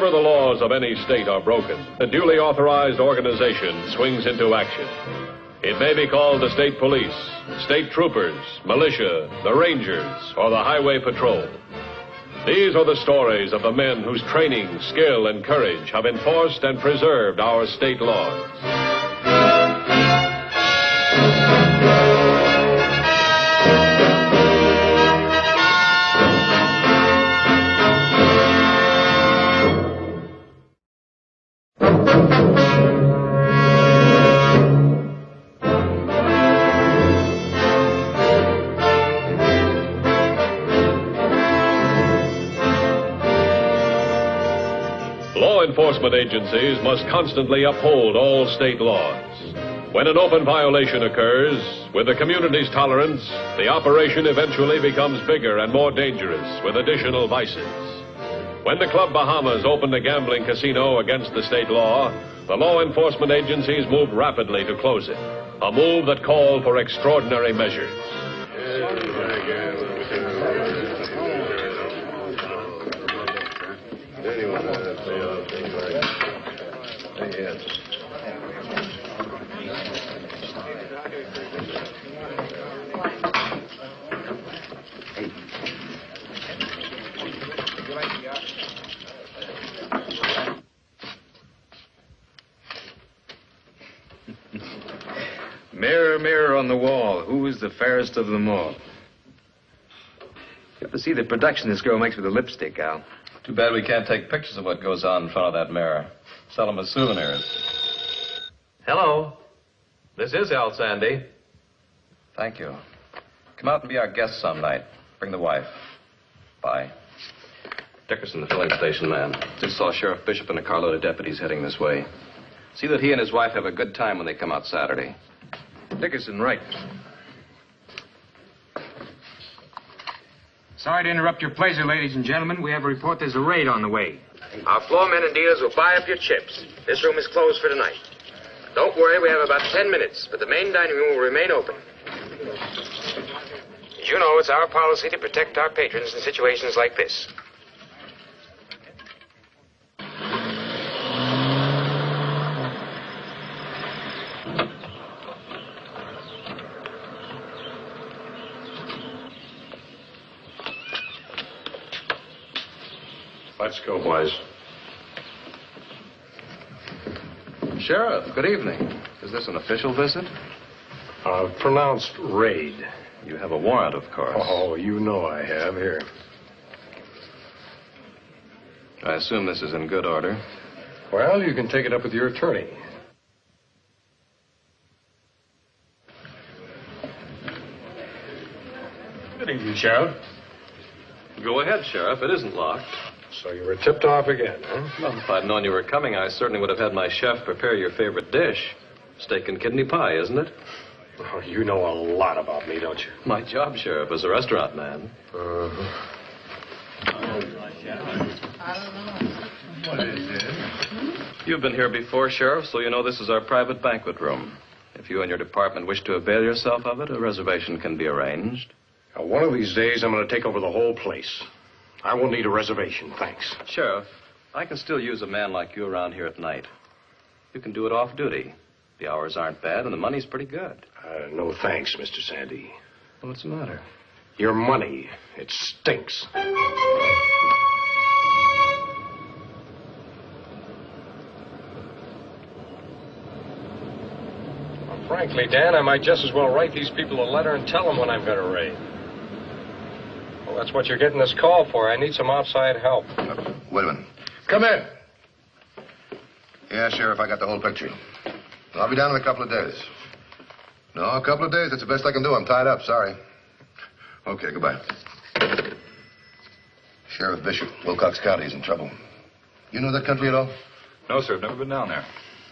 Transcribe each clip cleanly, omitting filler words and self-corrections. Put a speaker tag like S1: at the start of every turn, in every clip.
S1: Whenever the laws of any state are broken, a duly authorized organization swings into action. It may be called the state police, state troopers, militia, the rangers, or the highway patrol. These are the stories of the men whose training, skill, and courage have enforced and preserved our state laws. Law enforcement agencies must constantly uphold all state laws. When an open violation occurs, with the community's tolerance, the operation eventually becomes bigger and more dangerous with additional vices. When the Club Bahamas opened a gambling casino against the state law, the law enforcement agencies moved rapidly to close it, a move that called for extraordinary measures.
S2: Mirror, mirror on the wall, who is the fairest of them all? You have to see the production this girl makes with the lipstick, Al.
S3: Too bad we can't take pictures of what goes on in front of that mirror. Sell them as souvenirs.
S4: Hello. This is Al Sandy.
S3: Thank you. Come out and be our guest some night. Bring the wife. Bye. Dickerson, the filling station man. Just saw Sheriff Bishop and a carload of deputies heading this way. See that he and his wife have a good time when they come out Saturday.
S2: Dickerson, right. Sorry to interrupt your pleasure, ladies and gentlemen. We have a report there's a raid on the way.
S5: Our floor men and dealers will buy up your chips. This room is closed for tonight. Don't worry, we have about 10 minutes, but the main dining room will remain open. As you know, it's our policy to protect our patrons in situations like this.
S1: Let's go, boys.
S3: Sheriff, good evening. Is this an official visit?
S1: Pronounced raid.
S3: You have a warrant, of course.
S1: Oh, you know I have. Here.
S3: I assume this is in good order.
S1: Well, you can take it up with your attorney. Good evening, Sheriff.
S3: Go ahead, Sheriff. It isn't locked.
S1: So you were tipped off again, huh?
S3: Well, if I'd known you were coming, I certainly would have had my chef prepare your favorite dish. Steak and kidney pie, isn't it?
S1: Oh, you know a lot about me, don't you?
S3: My job, Sheriff, as a restaurant man. You've been here before, Sheriff, so you know this is our private banquet room. If you and your department wish to avail yourself of it, a reservation can be arranged.
S1: Now, one of these days, I'm going to take over the whole place. I won't need a reservation, thanks.
S3: Sheriff, I can still use a man like you around here at night. You can do it off duty. The hours aren't bad, and the money's pretty good.
S1: No thanks, Mr. Sandy.
S3: What's the matter?
S1: Your money, it stinks. Well, frankly, Dan, I might just as well write these people a letter and tell them when I'm going to raid. Well, that's what you're getting this call for. I need some outside help.
S6: Wait a minute. Come in. Yeah, Sheriff, I got the whole picture. I'll be down in a couple of days. No, a couple of days. That's the best I can do. I'm tied up. Sorry. Okay, goodbye. Sheriff Bishop, Wilcox County is in trouble. You know that country at all?
S3: No, sir. I've never been down there.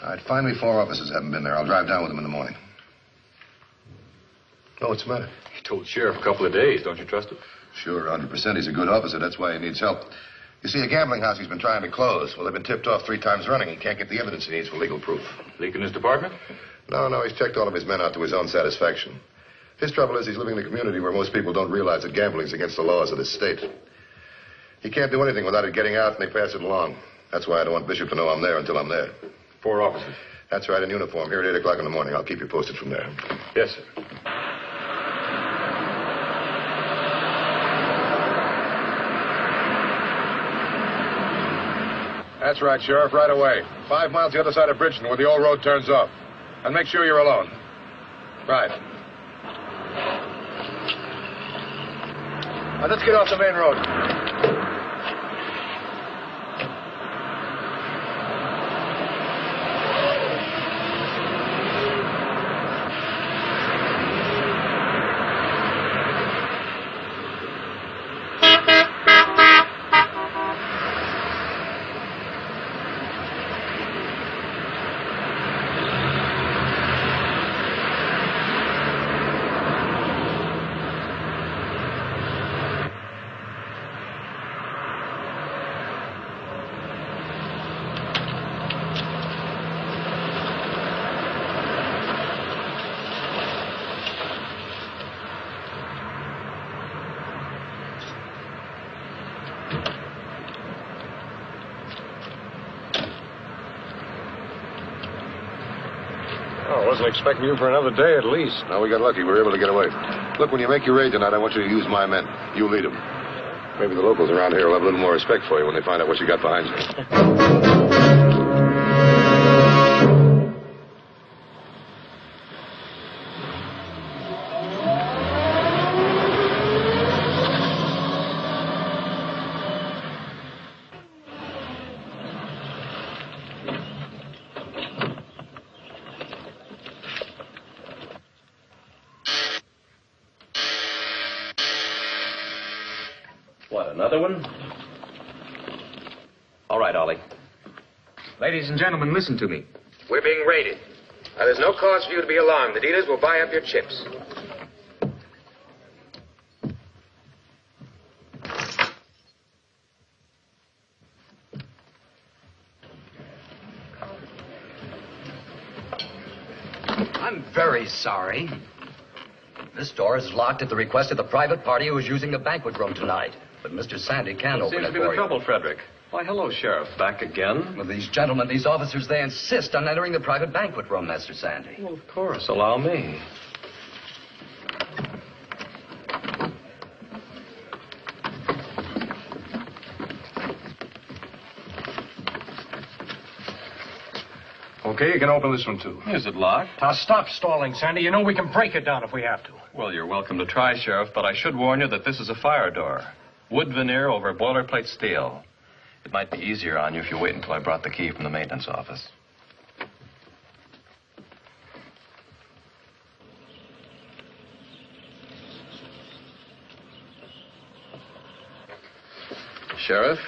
S6: All right, find me 4 officers haven't been there. I'll drive down with them in the morning. Oh, what's the matter?
S3: He told Sheriff a couple of days. Don't you trust him?
S6: Sure, 100%. He's a good officer. That's why he needs help. You see, a gambling house he's been trying to close. Well, they've been tipped off 3 times running. He can't get the evidence he needs for legal proof.
S3: Leak in his department?
S6: No, he's checked all of his men out to his own satisfaction. His trouble is he's living in a community where most people don't realize that gambling's against the laws of this state. He can't do anything without it getting out, and they pass it along. That's why I don't want Bishop to know I'm there until I'm there.
S7: 4 officers.
S6: That's right, in uniform, here at 8 o'clock in the morning. I'll keep you posted from there.
S7: Yes, sir. That's right, Sheriff, right away. 5 miles the other side of Bridgeton, where the old road turns off. And make sure you're alone. Right. Now, let's get off the main road.
S6: Oh, I wasn't expecting you for another day at least. No, we got lucky. We were able to get away. Look, when you make your raid tonight, I want you to use my men. You lead them. Maybe the locals around here will have a little more respect for you when they find out what you got behind you.
S3: What, another one? All right, Ollie.
S2: Ladies and gentlemen, listen to me.
S5: We're being raided. Now, there's no cause for you to be alarmed. The dealers will buy up your chips.
S8: I'm very sorry. This door is locked at the request of the private party who is using the banquet room tonight. But Mr. Sandy can open
S3: Seems
S8: it
S3: to be
S8: for
S3: the
S8: you.
S3: trouble, Frederick. Why, hello, Sheriff. Back again?
S8: Well, these gentlemen, these officers, they insist on entering the private banquet room, Mr. Sandy.
S3: Well, of course. Allow me.
S7: Okay, you can open this one, too.
S3: Is it locked?
S9: Now, stop stalling, Sandy. You know we can break it down if we have to.
S3: Well, you're welcome to try, Sheriff, but I should warn you that this is a fire door. Wood veneer over boilerplate steel. It might be easier on you if you wait until I brought the key from the maintenance office. Sheriff?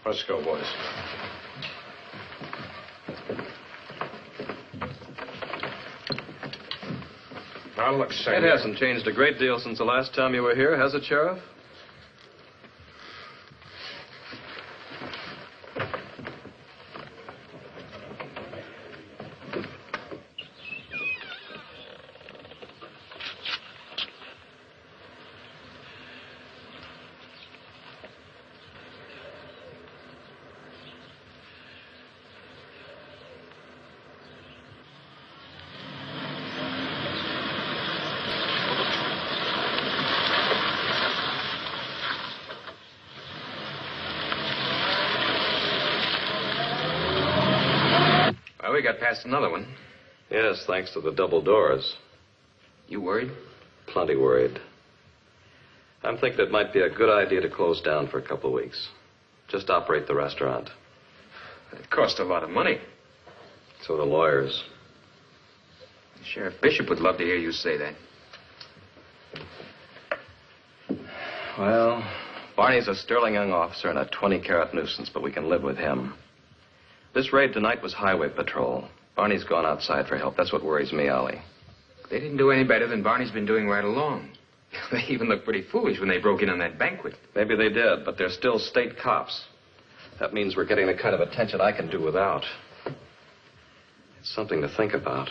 S7: Let's go, boys. Now, look, Sandy.
S3: It hasn't changed a great deal since the last time you were here, has it, Sheriff?
S2: Well, we got past another one.
S3: Yes, thanks to the double doors.
S2: You worried?
S3: Plenty worried. I'm thinking it might be a good idea to close down for a couple of weeks. Just operate the restaurant.
S2: It cost a lot of money.
S3: So the lawyers.
S2: Sheriff Bishop would love to hear you say that.
S3: Well, Barney's a sterling young officer and a 20-carat nuisance, but we can live with him. This raid tonight was highway patrol. Barney's gone outside for help. That's what worries me, Ollie.
S5: They didn't do any better than Barney's been doing right along. They even looked pretty foolish when they broke in on that banquet.
S3: Maybe they did, but they're still state cops. That means we're getting the kind of attention I can do without. It's something to think about.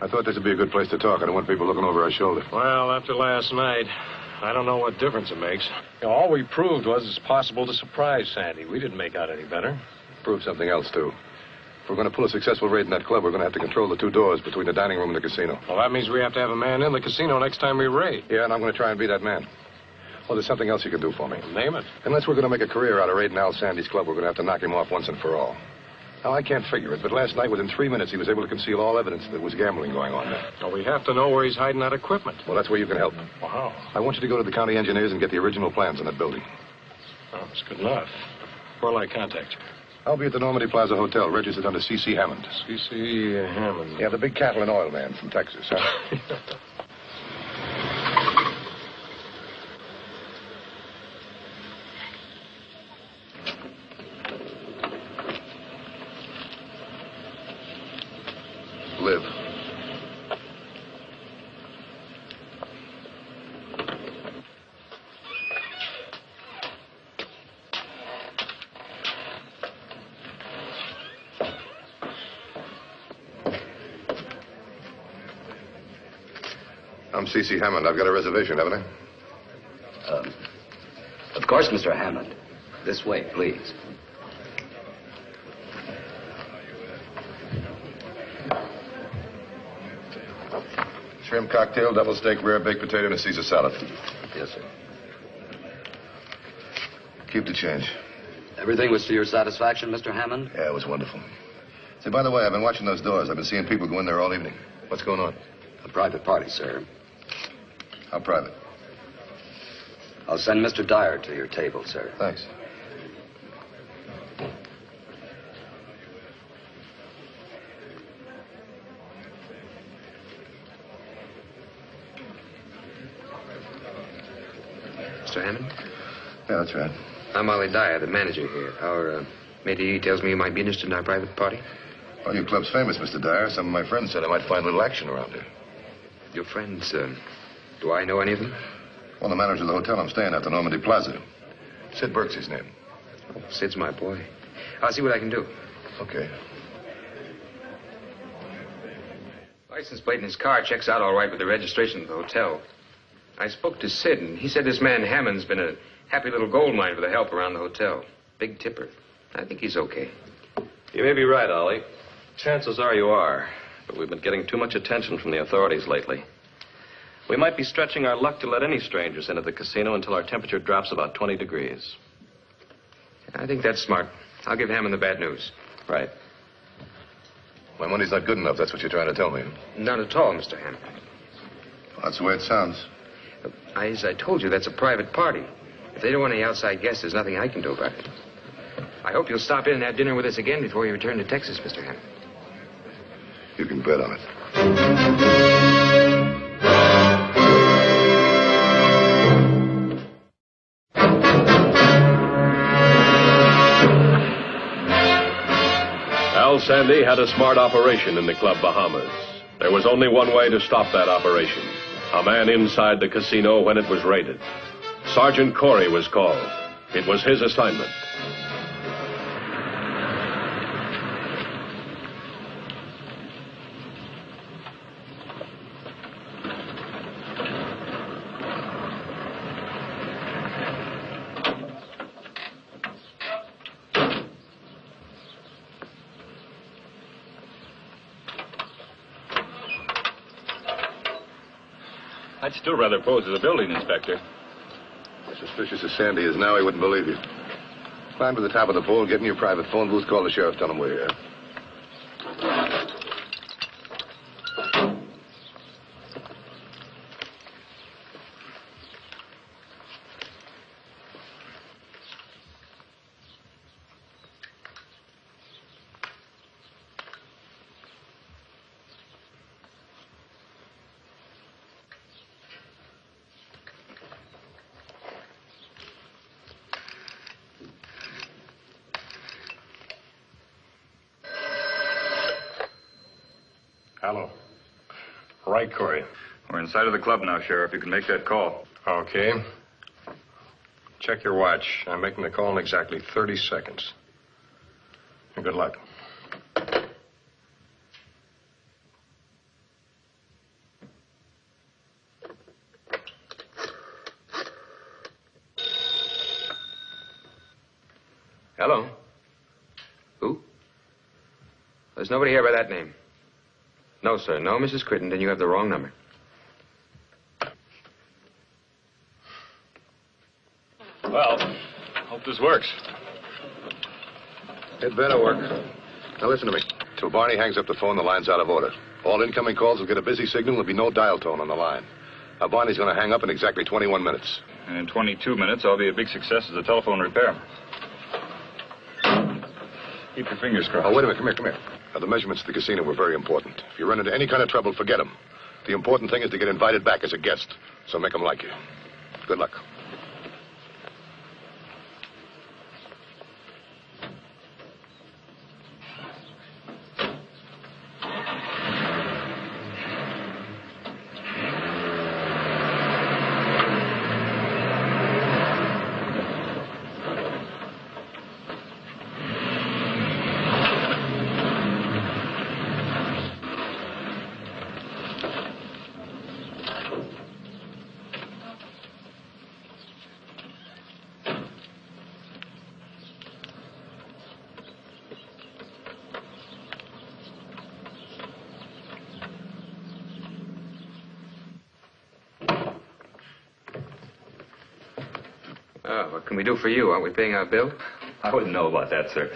S6: I thought this would be a good place to talk. I don't want people looking over our shoulder.
S9: Well, after last night, I don't know what difference it makes. All we proved was it's possible to surprise Sandy. We didn't make out any better.
S6: Prove something else, too. If we're going to pull a successful raid in that club, we're going to have to control the 2 doors between the dining room and the casino.
S9: Well, that means we have to have a man in the casino next time we raid.
S6: Yeah, and I'm going to try and be that man. Well, there's something else you can do for me.
S9: Name it.
S6: Unless we're going to make a career out of raiding Al Sandy's club, we're going to have to knock him off once and for all. Now, I can't figure it, but last night, within 3 minutes, he was able to conceal all evidence that there was gambling going on there.
S9: Well, we have to know where he's hiding that equipment.
S6: Well, that's where you can help.
S9: Wow.
S6: I want you to go to the county engineers and get the original plans on that building.
S9: Oh, that's good enough. Where'll I contact you?
S6: I'll be at the Normandy Plaza Hotel, registered under C.C. Hammond.
S9: C.C. Hammond.
S6: Yeah, the big cattle and oil man from Texas, huh? Live. I'm C.C. Hammond. I've got a reservation, haven't I?
S8: Of course, Mr. Hammond. This way, please.
S6: Shrimp cocktail, double steak, rare baked potato, and a Caesar salad.
S8: Yes, sir.
S6: Keep the change.
S8: Everything was to your satisfaction, Mr. Hammond?
S6: Yeah, it was wonderful. Say, by the way, I've been watching those doors. I've been seeing people go in there all evening. What's going on?
S8: A private party, sir.
S6: How private?
S8: I'll send Mr. Dyer to your table, sir.
S6: Thanks.
S5: Mr. Hammond?
S6: Yeah, that's right.
S5: I'm Ollie Dyer, the manager here. Our matey tells me you might be interested in our private party.
S6: Well, your club's famous, Mr. Dyer. Some of my friends said I might find a little action around here.
S5: Your friends, do I know any of them?
S6: Well, the manager of the hotel I'm staying at, the Normandy Plaza. Sid Burke's his name.
S5: Oh, Sid's my boy. I'll see what I can do.
S6: Okay.
S5: License plate in his car checks out all right with the registration of the hotel. I spoke to Sid, and he said this man Hammond's been a happy little gold mine for the help around the hotel. Big tipper. I think he's okay.
S3: You may be right, Ollie. Chances are you are. But we've been getting too much attention from the authorities lately. We might be stretching our luck to let any strangers into the casino until our temperature drops about 20 degrees.
S5: I think that's smart. I'll give Hammond the bad news.
S3: Right.
S6: My money's not good enough, that's what you're trying to tell me.
S5: Not at all, Mr. Hammond.
S6: Well, that's the way it sounds.
S5: As I told you, that's a private party. If they don't want any outside guests, there's nothing I can do about it. I hope you'll stop in and have dinner with us again before you return to Texas, Mr. Hammond.
S6: You can bet on it.
S1: Al Sandy had a smart operation in the Club Bahamas. There was only one way to stop that operation. A man inside the casino when it was raided. Sergeant Corey was called. It was his assignment.
S10: I'd still rather pose as a building inspector.
S6: As suspicious as Sandy is now, he wouldn't believe you. Climb to the top of the pole, get in your private phone booth, call the sheriff, tell him we're here.
S9: Hello. Right, Corey.
S10: We're inside of the club now, Sheriff. You can make that call.
S9: Okay. Check your watch. I'm making the call in exactly 30 seconds. And good luck.
S5: Hello? Who? There's nobody here by that name. No, sir. No, Mrs. Crittenden. You have the wrong number.
S9: Well, hope this works.
S6: It better work. Now listen to me. Till Barney hangs up the phone, the line's out of order. All incoming calls will get a busy signal. There'll be no dial tone on the line. Now, Barney's going to hang up in exactly 21 minutes.
S10: And in 22 minutes, I'll be a big success as a telephone repairman. Keep your fingers crossed.
S6: Oh, wait a minute. Come here. Now, the measurements at the casino were very important. If you run into any kind of trouble, forget them. The important thing is to get invited back as a guest. So make them like you. Good luck.
S5: What can we do for you? Aren't we paying our bill?
S10: I wouldn't know about that, sir.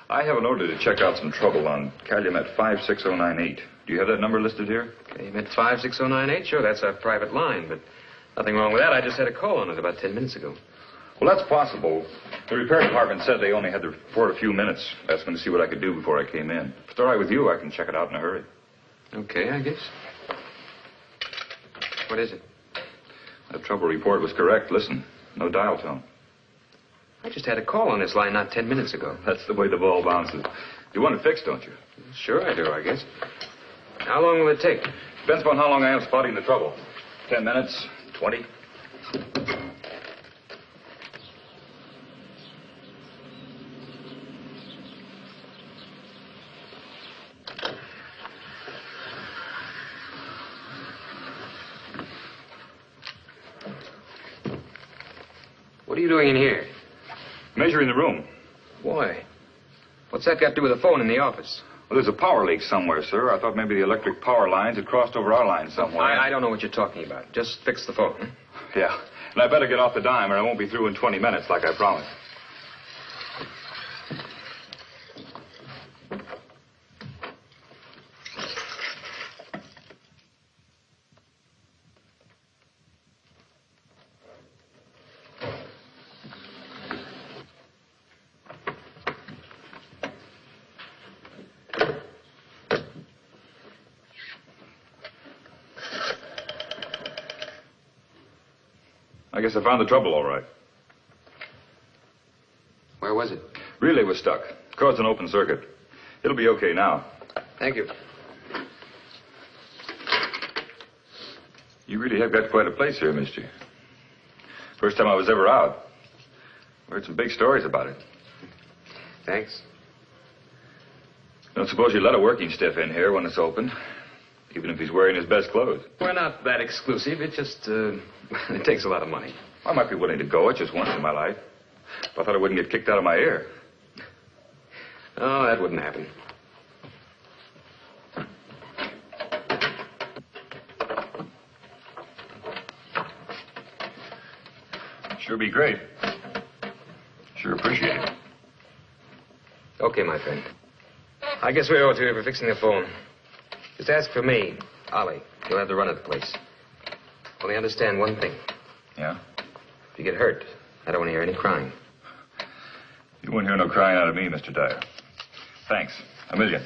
S10: I have an order to check out some trouble on Calumet 56098. Do you have that number listed here?
S5: Calumet 56098? Sure, that's our private line, but nothing wrong with that. I just had a call on it about 10 minutes ago.
S10: Well, that's possible. The repair department said they only had the report a few minutes. Asked me to see what I could do before I came in. If it's all right with you, I can check it out in a hurry.
S5: Okay, I guess. What is it?
S10: That trouble report was correct. Listen, no dial tone.
S5: I just had a call on this line not 10 minutes ago.
S10: That's the way the ball bounces. You want it fixed, don't you?
S5: Sure I do, I guess. How long will it take?
S10: Depends upon how long I am spotting the trouble. 10 minutes, 20.
S5: What are you doing in here?
S10: Measuring the room.
S5: Why? What's that got to do with the phone in the office?
S10: Well, there's a power leak somewhere, sir. I thought maybe the electric power lines had crossed over our line somewhere.
S5: I don't know what you're talking about. Just fix the phone.
S10: Yeah. And I better get off the dime or I won't be through in 20 minutes like I promised. I guess I found the trouble all right.
S5: Where was it?
S10: Relay was stuck. Caused an open circuit. It'll be okay now.
S5: Thank you.
S10: You really have got quite a place here, mister. First time I was ever out. Heard some big stories about it.
S5: Thanks.
S10: Don't suppose you let a working stiff in here when it's open, even if he's wearing his best clothes.
S5: We're not that exclusive. It just, it takes a lot of money.
S10: I might be willing to go it just once in my life. If I thought I wouldn't get kicked out of my ear.
S5: Oh, that wouldn't happen.
S10: Sure be great. Sure appreciate it.
S5: Okay, my friend. I guess we owe it to you for fixing the phone. Just ask for me, Ollie. You'll have the run of the place. Only understand one thing.
S10: Yeah?
S5: If you get hurt, I don't want to hear any crying.
S10: You won't hear no crying out of me, Mr. Dyer. Thanks. A million.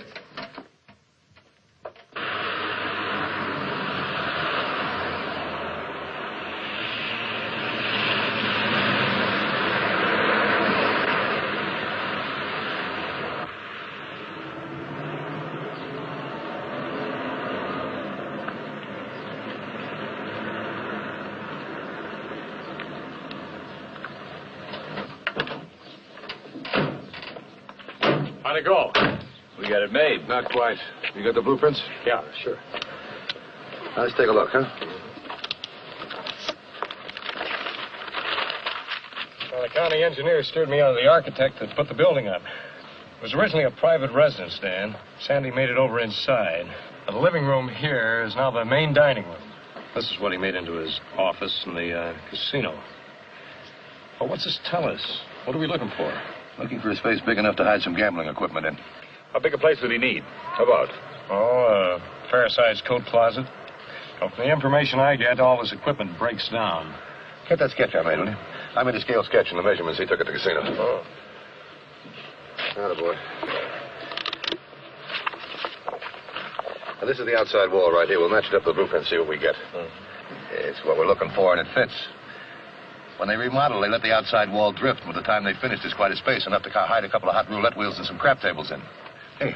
S9: How'd it go?
S10: We got it made.
S7: Not quite. You got the blueprints?
S9: Yeah, sure.
S6: Let's take a look, huh?
S9: Well, the county engineer steered me on to the architect that put the building up. It was originally a private residence, Dan. Sandy made it over inside. The living room here is now the main dining room. This is what he made into his office in the casino. Well, what's this tell us? What are we looking for?
S6: Looking for a space big enough to hide some gambling equipment in.
S10: How big a place would he need? How about?
S9: Oh, a fair-sized coat closet. Well, from the information I get, all this equipment breaks down.
S6: Get that sketch I made, will you? I made a scale sketch and the measurements he took at the casino.
S9: Oh.
S6: Attaboy. Now, this is the outside wall right here. We'll match it up to the blueprint and see what we get. It's what we're looking for, and it fits. When they remodel, they let the outside wall drift. By the time they finish, there's quite a space, enough to hide a couple of hot roulette wheels and some crap tables in. Hey,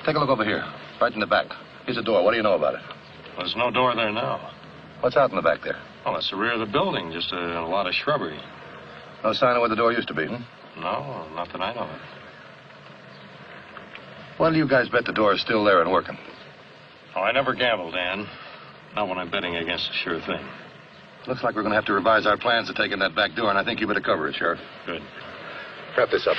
S6: take a look over here, right in the back. Here's a door. What do you know about it?
S9: There's no door there now.
S6: What's out in the back there?
S9: Oh, that's the rear of the building, just a lot of shrubbery.
S6: No sign of where the door used to be,
S9: No, not that I know of.
S6: Why do you guys bet the door is still there and working?
S9: Oh, I never gamble, Dan. Not when I'm betting against a sure thing.
S6: Looks like we're going to have to revise our plans to take in that back door, and I think you better cover it, Sheriff.
S9: Good.
S6: Wrap this up.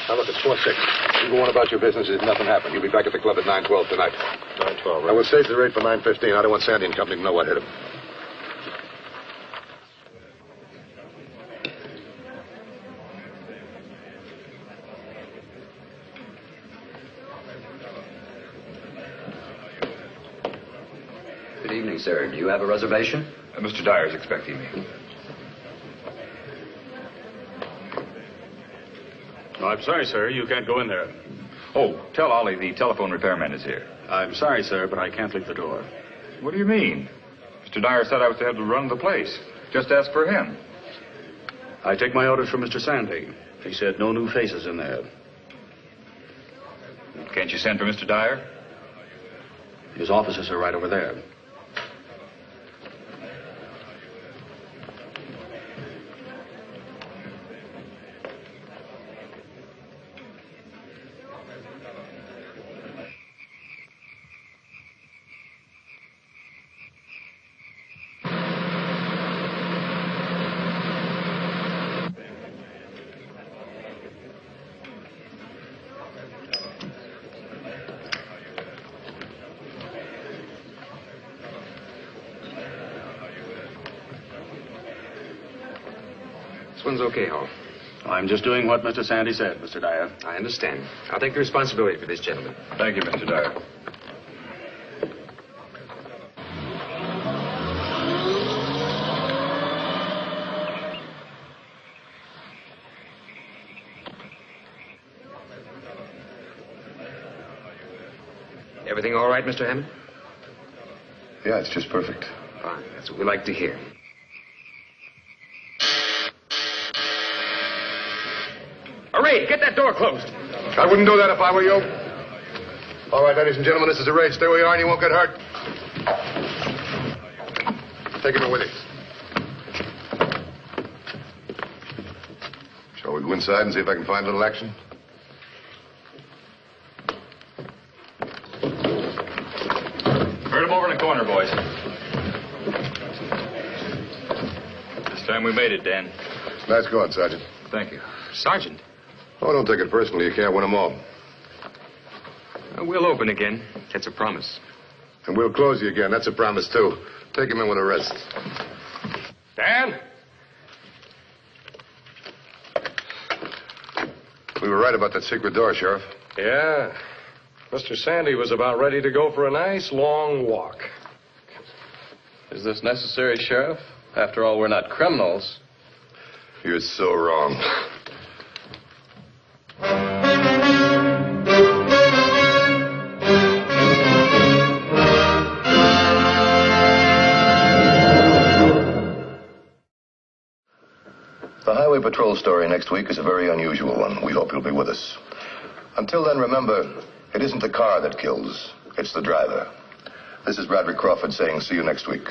S6: Now, look, it's 4-6. You go on about your business as if nothing happened. You'll be back at the club at 9:12 tonight.
S9: 9:12,
S6: I will stage the raid for 9:15. I don't want Sandy and company to know what hit him.
S8: Good evening, sir. Do you have a reservation?
S10: Mr. Dyer's expecting me.
S11: No, I'm sorry, sir. You can't go in there.
S10: Oh, tell Ollie the telephone repairman is here.
S11: I'm sorry, sir, but I can't leave the door.
S10: What do you mean? Mr. Dyer said I was to have the run of the place. Just ask for him.
S11: I take my orders from Mr. Sandy. He said no new faces in there.
S10: Can't you send for Mr. Dyer?
S11: His offices are right over there.
S5: This one's okay, Hall.
S11: I'm just doing what Mr. Sandy said, Mr. Dyer.
S5: I understand. I'll take the responsibility for this, gentlemen.
S10: Thank you, Mr. Dyer.
S5: Everything all right, Mr. Hammond?
S6: Yeah, it's just perfect.
S5: Fine. That's what we like to hear. All right, get that door closed.
S6: I wouldn't do that if I were you. All right, ladies and gentlemen, this is a raid. Stay where you are and you won't get hurt. Take him in with you. Shall we go inside and see if I can find a little action?
S10: Herd him over in the corner, boys. This time we made it, Dan.
S6: Nice going, Sergeant.
S10: Thank you.
S5: Sergeant,
S6: Oh, don't take it personally. You can't win them all.
S5: we'll open again. That's a promise.
S6: And we'll close you again. That's a promise, too. Take him in with a rest.
S9: Dan?
S6: We were right about that secret door, Sheriff.
S9: Yeah. Mr. Sandy was about ready to go for a nice long walk.
S3: Is this necessary, Sheriff? After all, we're not criminals.
S6: You're so wrong. The Highway Patrol story next week is a very unusual one. We hope you'll be with us. Until then, remember, it isn't the car that kills, it's the driver. This is Bradley Crawford saying see you next week.